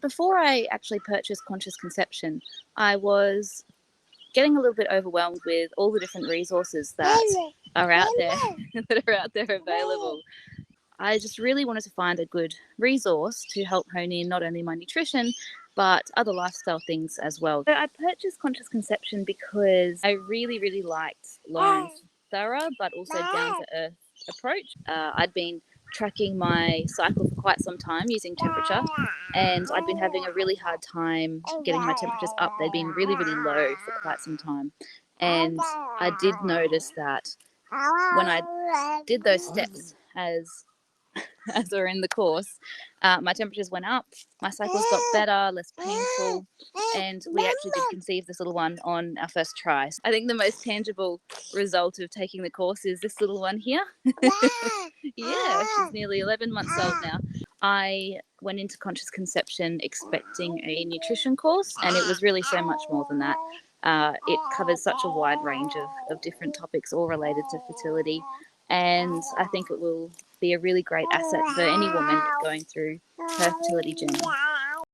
Before I actually purchased Conscious Conception, I was getting a little bit overwhelmed with all the different resources that are out there available. I just really wanted to find a good resource to help hone in not only my nutrition, but other lifestyle things as well. So I purchased Conscious Conception because I really, really liked Lauren's thorough but also down-to-earth approach. I'd been tracking my cycle for quite some time using temperature, and I'd been having a really hard time getting my temperatures up. They'd been really, really low for quite some time. And I did notice that when I did those steps as we're in the course, my temperatures went up, my cycles got better, less painful, and we actually did conceive this little one on our first try. I think the most tangible result of taking the course is this little one here. Yeah, she's nearly 11 months old now. I went into Conscious Conception expecting a nutrition course, and it was really so much more than that. It covers such a wide range of different topics, all related to fertility, and I think it will be a really great asset for any woman going through her fertility journey.